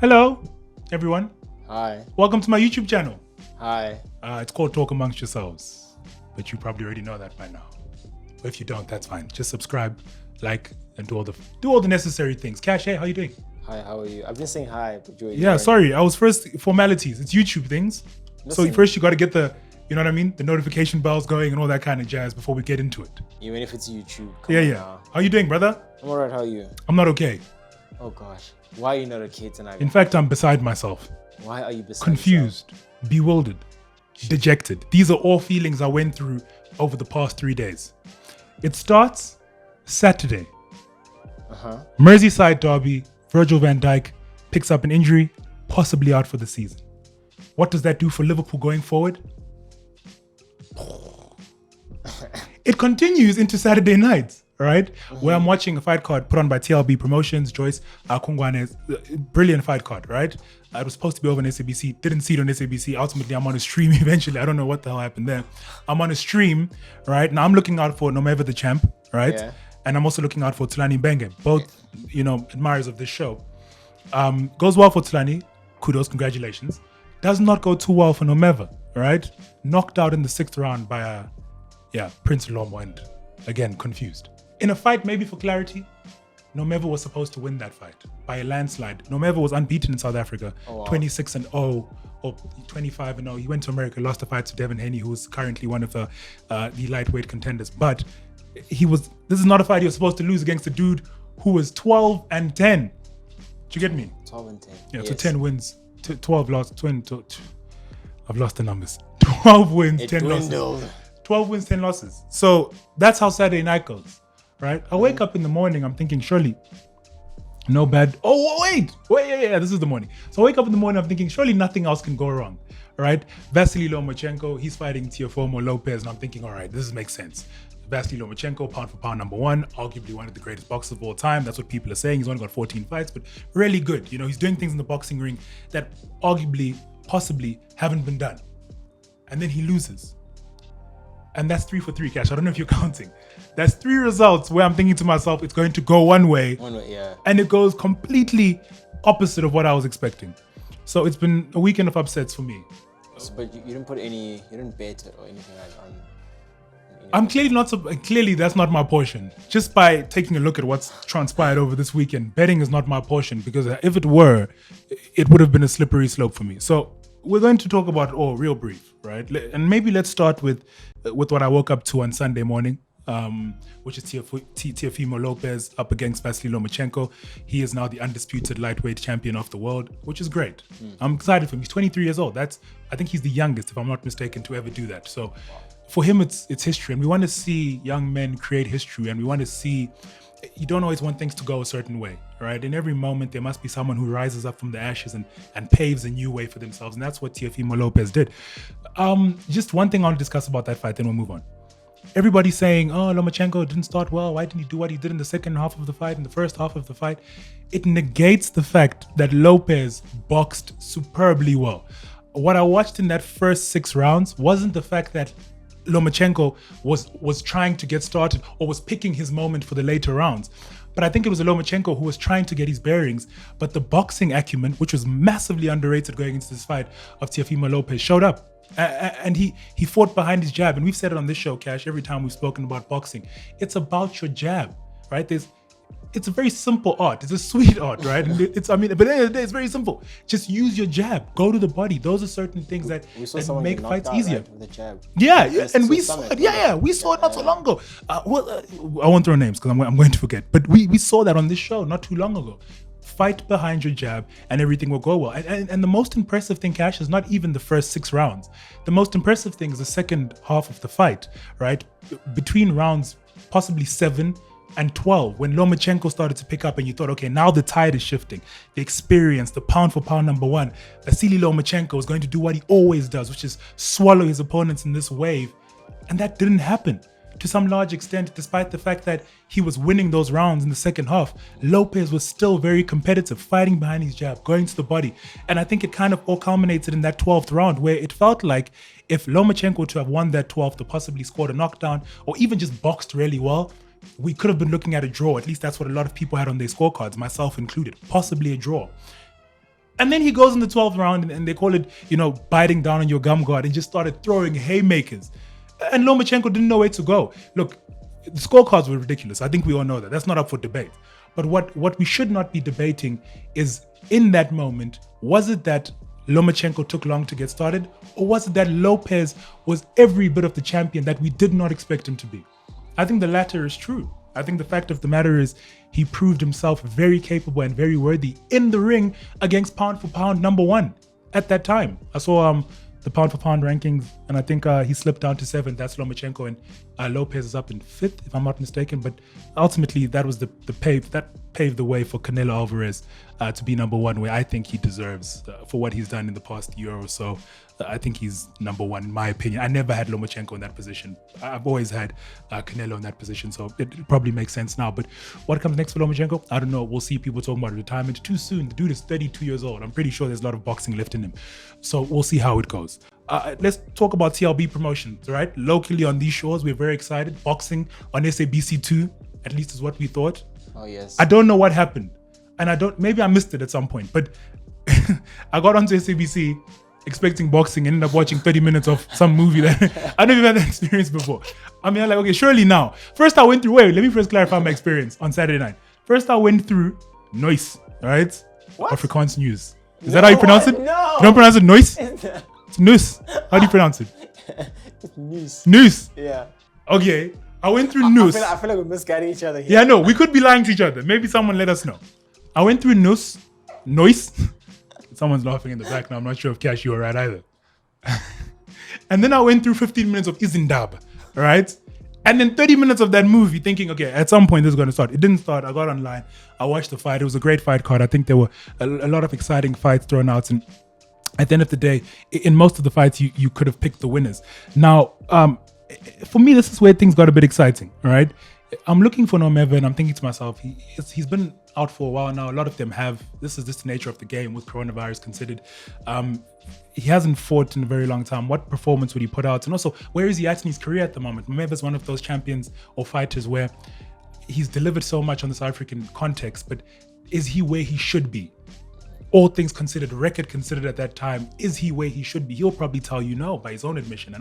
Hello, everyone. Hi. Welcome to my YouTube channel. Hi. It's called Talk Amongst Yourselves, but you probably already know that by now. But if you don't, that's fine. Just subscribe, like, and do all the necessary things. Cash, hey, how you doing? Hi, how are you? I've been saying hi, but you're Yeah, sorry. I was first formalities. It's YouTube things. Listen, So first you got to get the, you know what I mean? The notification bells going and all that kind of jazz before we get into it. even if it's YouTube. Yeah. Now. How you doing, brother? I'm alright, how are you? I'm not okay. Oh gosh. Why are you not okay tonight? In fact, I'm beside myself. Why are you beside Confused, bewildered, dejected. These are all feelings I went through over the past 3 days. It starts Saturday. Merseyside derby, Virgil van Dijk picks up an injury, possibly out for the season. What does that do for Liverpool going forward? It continues into Saturday night, right? Where I'm watching a fight card put on by TLB Promotions, Joyce Kungwane's brilliant fight card, right? It was supposed to be over on SABC, didn't see it on SABC. Ultimately, I'm on a stream eventually. I don't know what the hell happened there. I'm on a stream, right? Now I'm looking out for Nomeva The Champ, right? Yeah. And I'm also looking out for Xolisani Ndongeni, both, admirers of this show. Goes well for Xolisani. Kudos, congratulations. Does not go too well for Nomeva, right? Knocked out in the 6th round by Prince Lomo, and again, confused. In a fight, maybe for clarity, Nomeva was supposed to win that fight by a landslide. Nomeva was unbeaten in South Africa, 26-0 or 25-0. He went to America, lost the fight to Devin Haney, who's currently one of the lightweight contenders. But this is not a fight he was supposed to lose against a dude who was 12-10. Do you get me? 12-10. Yeah, so 10 wins, 12 lost, I've lost the numbers. 12 wins, 10 losses. 12 wins, 10 losses. So that's how Saturday night goes, right? I wake up in the morning, I'm thinking, surely, no bad. Oh, wait, this is the morning. So I wake up in the morning, I'm thinking, surely nothing else can go wrong, right? Vasily Lomachenko, he's fighting Teofimo Lopez, and I'm thinking, all right, this makes sense. Vasily Lomachenko, pound for pound #1, arguably one of the greatest boxers of all time. That's what people are saying. He's only got 14 fights, but really good. He's doing things in the boxing ring that arguably, possibly haven't been done. And then he loses. And that's 3 for 3, Cash. I don't know if you're counting. That's 3 results where I'm thinking to myself, it's going to go one way. Yeah. And it goes completely opposite of what I was expecting. So it's been a weekend of upsets for me. But you didn't you didn't bet it or anything like that. I'm clearly that's not my portion. Just by taking a look at what's transpired over this weekend, betting is not my portion, because if it were, it would have been a slippery slope for me. So we're going to talk about it all real brief, right? And maybe let's start with what I woke up to on Sunday morning, which is Teofimo Lopez up against Vasily Lomachenko. He is now the undisputed lightweight champion of the world, which is great. I'm excited for him. He's 23 years old. I think he's the youngest, if I'm not mistaken, to ever do that. So for him, it's history. And we want to see young men create history. And we want to see, you don't always want things to go a certain way, right? In every moment, there must be someone who rises up from the ashes and paves a new way for themselves. And that's what Teofimo Lopez did. Just one thing I want to discuss about that fight, then we'll move on. Everybody's saying, oh, Lomachenko didn't start well. Why didn't he do what he did in the second half of the fight, in the first half of the fight? It negates the fact that Lopez boxed superbly well. What I watched in that first 6 rounds wasn't the fact that Lomachenko was trying to get started or was picking his moment for the later rounds. But I think it was a Lomachenko who was trying to get his bearings. But the boxing acumen, which was massively underrated going into this fight of Teofimo Lopez, showed up. And he fought behind his jab. And we've said it on this show, Cash, every time we've spoken about boxing. It's about your jab, right? It's a very simple art. It's a sweet art, right? But at the end of the day, it's very simple. Just use your jab. Go to the body. Those are certain things that make fights easier. Right, with the jab. Yeah, and we saw it. Yeah, we saw it not so long ago. I won't throw names because I'm going to forget. But we saw that on this show not too long ago. Fight behind your jab and everything will go well. And the most impressive thing, Cash, is not even the first 6 rounds. The most impressive thing is the second half of the fight, right? Between rounds, possibly 7 and 12, when Lomachenko started to pick up and you thought, okay, now the tide is shifting. The experience, the pound for pound #1, Vasily Lomachenko is going to do what he always does, which is swallow his opponents in this wave. And that didn't happen. To some large extent, despite the fact that he was winning those rounds in the second half, Lopez was still very competitive, fighting behind his jab, going to the body. And I think it kind of all culminated in that 12th round, where it felt like if Lomachenko were to have won that 12th or possibly scored a knockdown or even just boxed really well, we could have been looking at a draw. At least that's what a lot of people had on their scorecards, myself included, possibly a draw. And then he goes in the 12th round and they call it, biting down on your gum guard and just started throwing haymakers. And Lomachenko didn't know where to go. Look, the scorecards were ridiculous. I think we all know that. That's not up for debate. But what we should not be debating is, in that moment, was it that Lomachenko took long to get started? Or was it that Lopez was every bit of the champion that we did not expect him to be? I think the latter is true. I think the fact of the matter is he proved himself very capable and very worthy in the ring against pound for pound number one at that time. I saw the pound for pound rankings, and I think he slipped down to 7th. That's Lomachenko, and Lopez is up in 5th, if I'm not mistaken. But ultimately, that was that paved the way for Canelo Alvarez to be number one, where I think he deserves for what he's done in the past year or so. I think he's number one in my opinion. I never had Lomachenko in that position. I've always had Canelo in that position, so it probably makes sense now. But what comes next for Lomachenko? I don't know. We'll see people talking about retirement too soon. The dude is 32 years old. I'm pretty sure there's a lot of boxing left in him. So we'll see how it goes. Let's talk about TLB promotions, right? Locally on these shores, we're very excited. Boxing on SABC2, at least is what we thought. Oh, yes. I don't know what happened. And maybe I missed it at some point, but I got onto SABC expecting boxing and ended up watching 30 minutes of some movie that I never had that experience before. I mean, I'm like, okay, surely now. First I went through, let me first clarify my experience on Saturday night. First I went through Noise, all right? What? Afrikaans news. Is that how you pronounce it? No. You don't pronounce it Noise? It's Noose. How do you pronounce it? It's news. Noose. Yeah. Okay. I went through Noose. I feel like we're misguiding each other here. Yeah, no, we could be lying to each other. Maybe someone let us know. I went through Noise. Someone's laughing in the back now. I'm not sure if Cash, you were right either. And then I went through 15 minutes of Izindab, right? And then 30 minutes of that movie thinking, okay, at some point this is going to start. It didn't start. I got online. I watched the fight. It was a great fight card. I think there were a lot of exciting fights thrown out. And at the end of the day, in most of the fights, you could have picked the winners. Now, for me, this is where things got a bit exciting, all right? I'm looking for Nomeva and I'm thinking to myself, he's been out for a while now. A lot of them have. This is just the nature of the game with coronavirus considered. He hasn't fought in a very long time. What performance would he put out? And also, where is he at in his career at the moment? Nomeva's one of those champions or fighters where he's delivered so much on the South African context, but is he where he should be? All things considered, record considered at that time, is he where he should be? He'll probably tell you no by his own admission,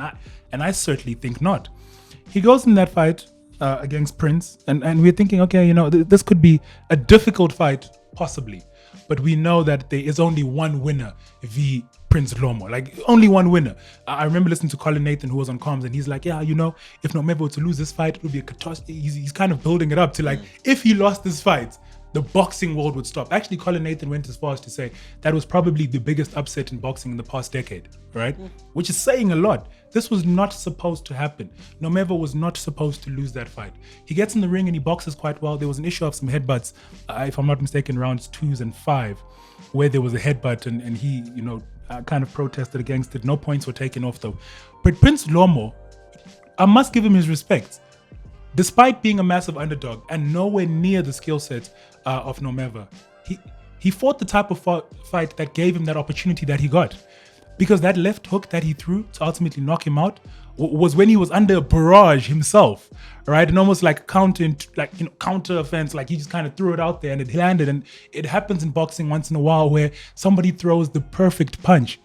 and I certainly think not. He goes in that fight against Prince, and we're thinking, okay, this could be a difficult fight, possibly, but we know that there is only one winner v Prince Lomo, like only one winner. I remember listening to Colin Nathan, who was on comms, and he's like, yeah, if Nomeva were to lose this fight, it would be a catastrophe. He's kind of building it up to like, if he lost this fight, the boxing world would stop. Actually, Colin Nathan went as far as to say that was probably the biggest upset in boxing in the past decade, right? Which is saying a lot. This was not supposed to happen. Nomeva was not supposed to lose that fight. He gets in the ring and he boxes quite well. There was an issue of some headbutts, if I'm not mistaken, rounds 2 and 5, where there was a headbutt and he, kind of protested against it. No points were taken off though. But Prince Lomo, I must give him his respect. Despite being a massive underdog and nowhere near the skill set of Nomeva, he fought the type of fight that gave him that opportunity that he got. Because that left hook that he threw to ultimately knock him out was when he was under a barrage himself, right? And almost like counter offense, like he just kind of threw it out there and it landed. And it happens in boxing once in a while where somebody throws the perfect punch,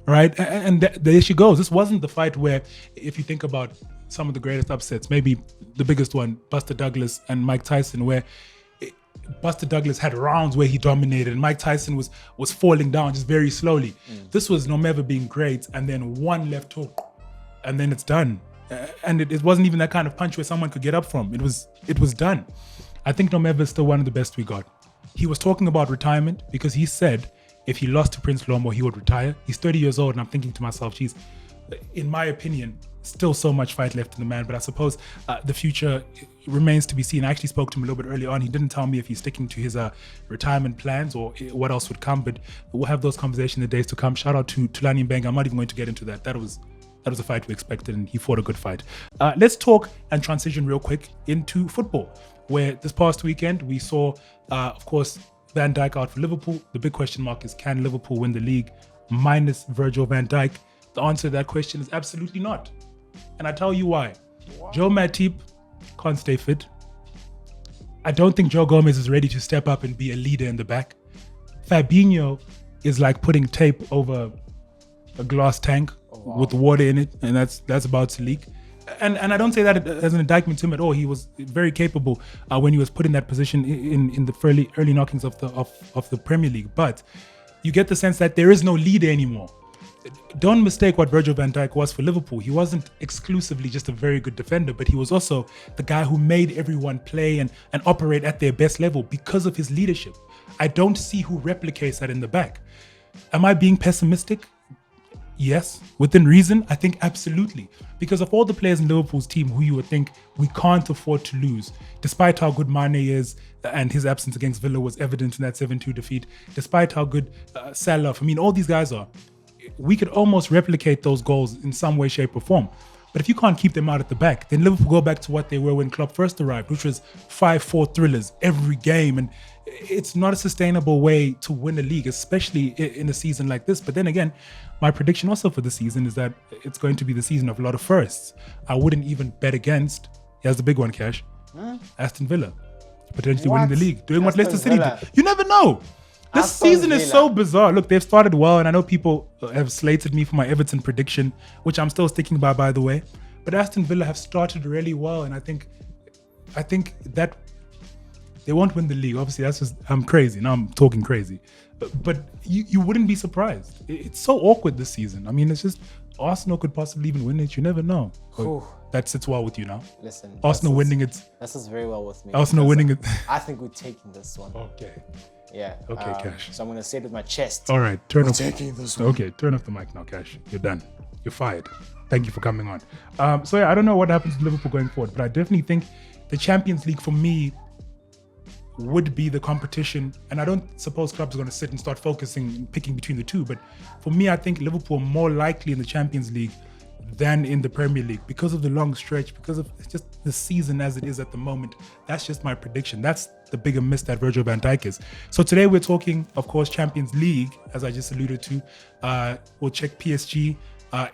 right? And there she goes. This wasn't the fight where, if you think about some of the greatest upsets, maybe the biggest one, Buster Douglas and Mike Tyson, where Buster Douglas had rounds where he dominated and Mike Tyson was falling down just very slowly. This was Nomeva being great and then one left hook and then it's done. And it wasn't even that kind of punch where someone could get up from. It was done. I think Nomeva is still one of the best we got. He was talking about retirement because he said if he lost to Prince Lomo, he would retire. He's 30 years old and I'm thinking to myself, geez, in my opinion, still so much fight left in the man, but I suppose the future remains to be seen. I actually spoke to him a little bit earlier on. He didn't tell me if he's sticking to his retirement plans or what else would come, but we'll have those conversations in the days to come. Shout out to Tulani Mbenga. I'm not even going to get into that. That was a fight we expected and he fought a good fight. Let's talk and transition real quick into football, where this past weekend we saw, of course, Van Dijk out for Liverpool. The big question mark is, can Liverpool win the league minus Virgil van Dijk? The answer to that question is absolutely not. And I tell you why. Joe Matip can't stay fit. I don't think Joe Gomez is ready to step up and be a leader in the back. Fabinho is like putting tape over a glass tank with water in it, and that's about to leak. And I don't say that as an indictment to him at all. He was very capable when he was put in that position in the early knockings of the Premier League. But you get the sense that there is no leader anymore. Don't mistake what Virgil van Dijk was for Liverpool. He wasn't exclusively just a very good defender, but he was also the guy who made everyone play and operate at their best level because of his leadership. I don't see who replicates that in the back. Am I being pessimistic? Yes. Within reason, I think absolutely. Because of all the players in Liverpool's team who you would think we can't afford to lose, despite how good Mane is, and his absence against Villa was evident in that 7-2 defeat, despite how good Salah, I mean, all these guys are, we could almost replicate those goals in some way, shape or form. But if you can't keep them out at the back, then Liverpool go back to what they were when Klopp first arrived, which was 5-4 thrillers every game. And it's not a sustainable way to win a league, especially in a season like this. But then again, my prediction also for the season is that it's going to be the season of a lot of firsts. I wouldn't even bet against, here's the big one, Cash, Aston Villa, potentially winning the league, doing what Leicester City did. You never know. This season is so bizarre. Look, they've started well, and I know people have slated me for my Everton prediction, which I'm still sticking by the way. But Aston Villa have started really well, and I think that they won't win the league. Obviously, that's just, I'm crazy. Now I'm talking crazy. But you wouldn't be surprised. It's so awkward this season. I mean, it's just Arsenal could possibly even win it. You never know. That sits well with you now. Listen, Arsenal winning it. That sits very well with me. Arsenal winning it. I think we're taking this one. Okay. Yeah. Okay, Cash. So I'm going to say it with my chest. All right. Turn off. Taking this one. Okay, turn off the mic now, Cash. You're done. You're fired. Thank you for coming on. So yeah, I don't know what happens to Liverpool going forward, but I definitely think the Champions League for me would be the competition. And I don't suppose clubs are going to sit and start focusing and picking between the two. But for me, I think Liverpool are more likely in the Champions League than in the Premier League because of the long stretch, because of just the season as it is at the moment. That's just my prediction. That's the bigger miss that Virgil van Dijk is. So today we're talking, of course, Champions League, as I just alluded to. We'll check PSG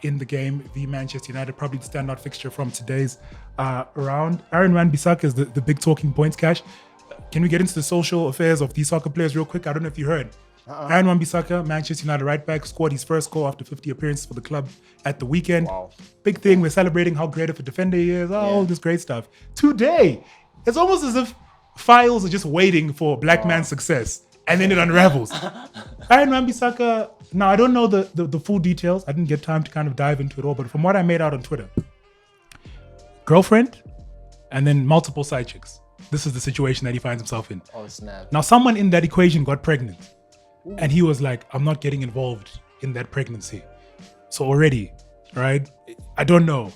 in the game v Manchester United, probably the standout fixture from today's round. Aaron Wan-Bissaka is the big talking points, Cash. Can we get into the social affairs of these soccer players real quick? I don't know if you heard. Aaron Wan-Bissaka, Manchester United right back, scored his first goal after 50 appearances for the club at the weekend. Wow. Big thing, we're celebrating how great of a defender he is. All this great stuff. Today, it's almost as if files are just waiting for black man's success, and then it unravels. Aaron Wan-Bissaka, now I don't know the full details. I didn't get time to kind of dive into it all, but from what I made out on Twitter, girlfriend, and then multiple side chicks. This is the situation that he finds himself in. Oh, snap. Now, someone in that equation got pregnant. And he was like, I'm not getting involved in that pregnancy. So already, right? I don't know.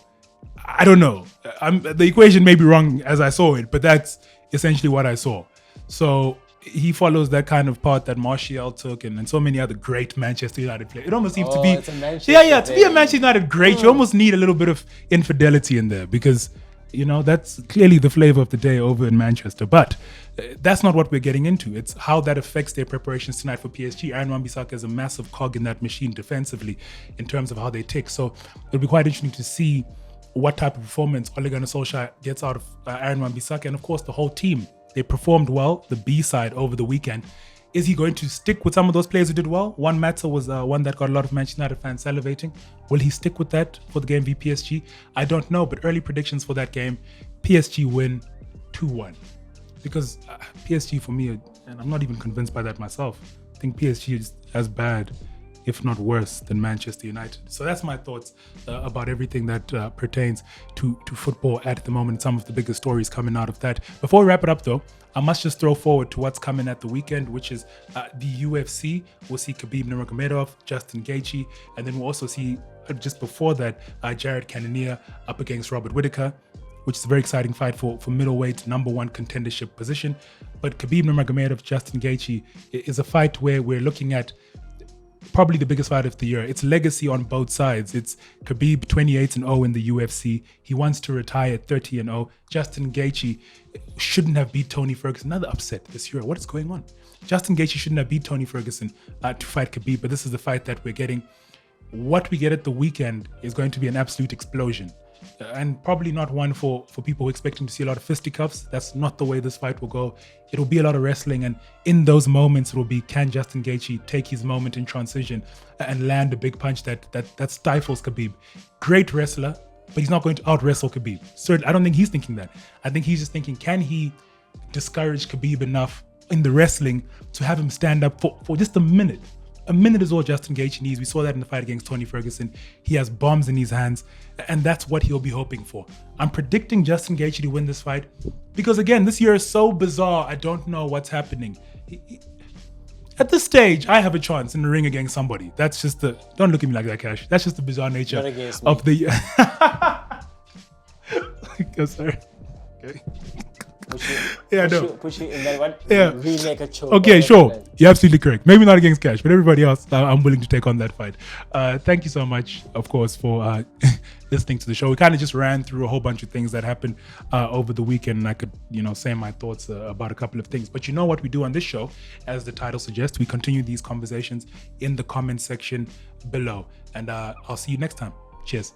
The equation may be wrong as I saw it, but that's essentially what I saw. So he follows that kind of path that Martial took and so many other great Manchester United players. It almost seems to be... It's a Manchester to be a Manchester United great, you almost need a little bit of infidelity in there because... that's clearly the flavor of the day over in Manchester. But that's not what we're getting into. It's how that affects their preparations tonight for PSG. Aaron Wan-Bissaka is a massive cog in that machine defensively in terms of how they tick. So it'll be quite interesting to see what type of performance Ole Gunnar Solskjaer gets out of Aaron Wan-Bissaka. And of course, the whole team. They performed well, the B side over the weekend. Is he going to stick with some of those players who did well? Juan Mata was one that got a lot of Manchester United fans salivating. Will he stick with that for the game v PSG? I don't know, but early predictions for that game, PSG win 2-1. Because PSG for me, and I'm not even convinced by that myself, I think PSG is as bad, if not worse, than Manchester United. So that's my thoughts about everything that pertains to football at the moment, some of the biggest stories coming out of that. Before we wrap it up though, I must just throw forward to what's coming at the weekend, which is the UFC. We'll see Khabib Nurmagomedov, Justin Gaethje, and then we'll also see, just before that, Jared Cannonier up against Robert Whittaker, which is a very exciting fight for middleweight #1 contendership position. But Khabib Nurmagomedov, Justin Gaethje is a fight where we're looking at probably the biggest fight of the year. It's legacy on both sides. It's Khabib 28-0 in the UFC. He wants to retire at 30-0. Justin Gaethje shouldn't have beat Tony Ferguson. Another upset this year. What is going on? Justin Gaethje shouldn't have beat Tony Ferguson to fight Khabib, but this is the fight that we're getting. What we get at the weekend is going to be an absolute explosion. and probably not one for people who are expecting to see a lot of fisticuffs. That's not the way this fight will go. It will be a lot of wrestling, and in those moments, it will be, can Justin Gaethje take his moment in transition and land a big punch that stifles Khabib? Great wrestler, but he's not going to out-wrestle Khabib. So I don't think he's thinking that. I think he's just thinking, can he discourage Khabib enough in the wrestling to have him stand up for just a minute? A minute is all Justin Gaethje needs. We saw that in the fight against Tony Ferguson. He has bombs in his hands, and that's what he'll be hoping for. I'm predicting Justin Gaethje to win this fight because, again, this year is so bizarre. I don't know what's happening. At this stage, I have a chance in the ring against somebody. That's just the... Don't look at me like that, Cash. That's just the bizarre nature of the... Go, sorry. Okay. Push you in that one. Yeah. Remake a choke. Okay, sure. You're absolutely correct. Maybe not against Cash, but everybody else, I'm willing to take on that fight. Thank you so much, of course, for listening to the show. We kind of just ran through a whole bunch of things that happened over the weekend, and I could, say my thoughts about a couple of things. But you know what we do on this show, as the title suggests, we continue these conversations in the comment section below. And I'll see you next time. Cheers.